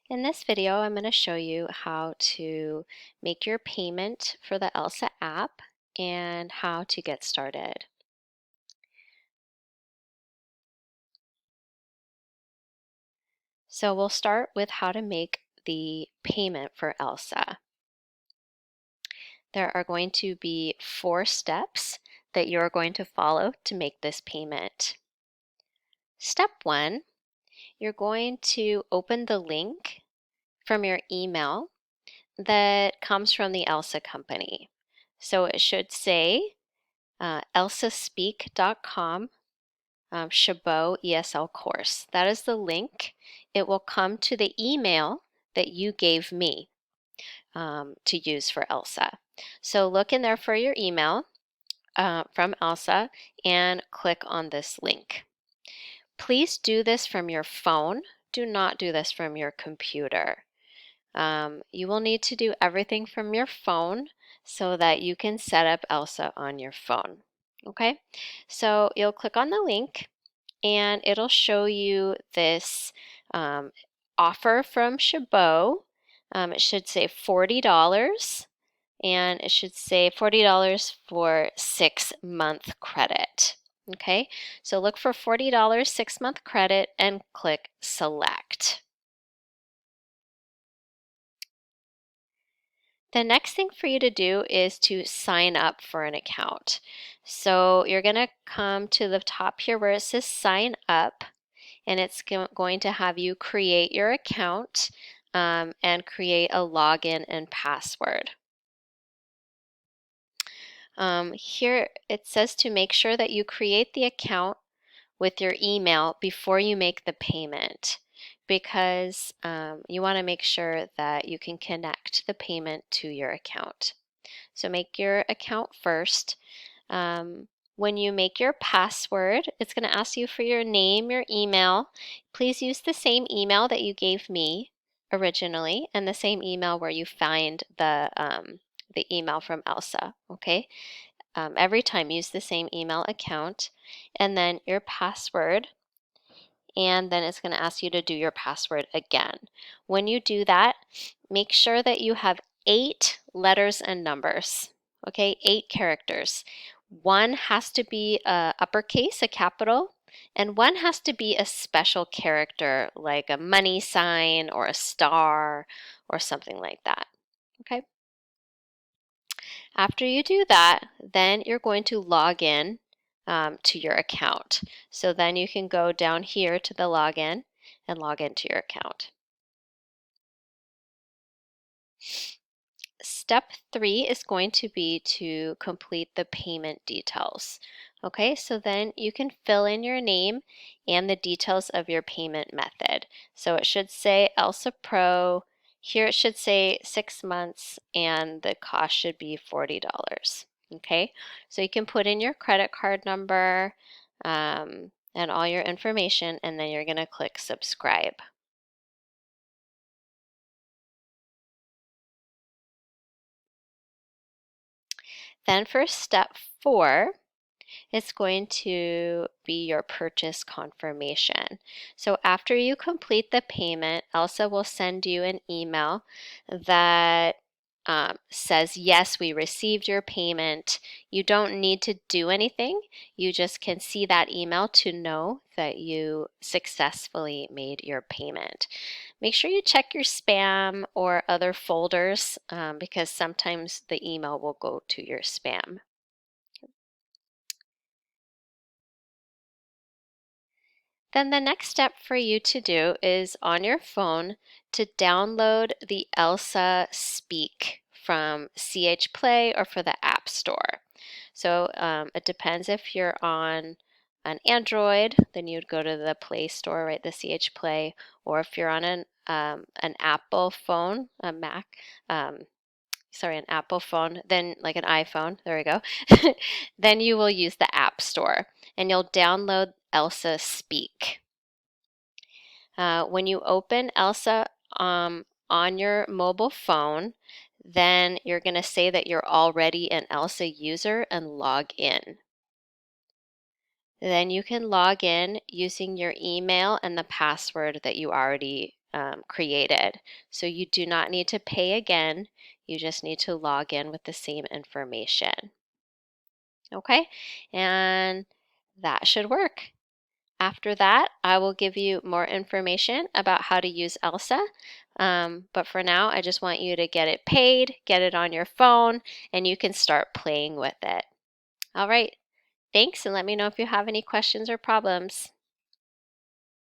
In this video, I'm going to show you how to make your payment for the ELSA app and how to get started. So we'll start with how to make the payment for ELSA. There are going to be 4 steps that you're going to follow to make this payment. Step 1, you're going to open the link from your email that comes from the ELSA company. So it should say elsaspeak.com Chabot ESL course. That is the link. It will come to the email that you gave me to use for ELSA. So look in there for your email from ELSA and click on this link. Please do this from your phone. Do not do this from your computer. You will need to do everything from your phone so that you can set up ELSA on your phone. Okay, so you'll click on the link and it'll show you this offer from Chabot. It should say $40 and it should say $40 for 6-month credit. Okay, so look for $40 6-month credit and click select. The next thing for you to do is to sign up for an account. So you're going to come to the top here where it says sign up, and it's going to have you create your account and create a login and password. Here it says to make sure that you create the account with your email before you make the payment, because you want to make sure that you can connect the payment to your account. So make your account first. When you make your password, it's going to ask you for your name, your email. Please use the same email that you gave me originally and the same email where you find the email from ELSA, okay? Every time use the same email account and then your password, and then it's going to ask you to do your password again. When you do that, make sure that you have 8 letters and numbers, okay, 8 characters. One has to be uppercase, a capital, and one has to be a special character like a money sign or a star or something like that, okay? After you do that, then you're going to log in to your account. So then you can go down here to the login and log into your account. Step 3 is going to be to complete the payment details. Okay, so then you can fill in your name and the details of your payment method. So it should say ELSA Pro. Here it should say 6 months and the cost should be $40. Okay, so you can put in your credit card number and all your information, and then you're going to click subscribe. Then for step 4, it's going to be your purchase confirmation. So after you complete the payment, ELSA will send you an email that says, yes, we received your payment. You don't need to do anything. You just can see that email to know that you successfully made your payment. Make sure you check your spam or other folders because sometimes the email will go to your spam. Then the next step for you to do is on your phone to download the ELSA Speak from CH Play or for the App Store. So it depends if you're on an Android, then you'd go to the Play Store, right, the CH Play, or if you're on an Apple phone, a Mac, an Apple phone, then like an iPhone, there we go, then you will use the App Store and you'll download ELSA Speak. When you open ELSA on your mobile phone, then you're going to say that you're already an ELSA user and log in. Then you can log in using your email and the password that you already created. So you do not need to pay again. You just need to log in with the same information. Okay, and that should work. After that, I will give you more information about how to use ELSA. But for now, I just want you to get it paid, get it on your phone, and you can start playing with it. All right, thanks, and let me know if you have any questions or problems.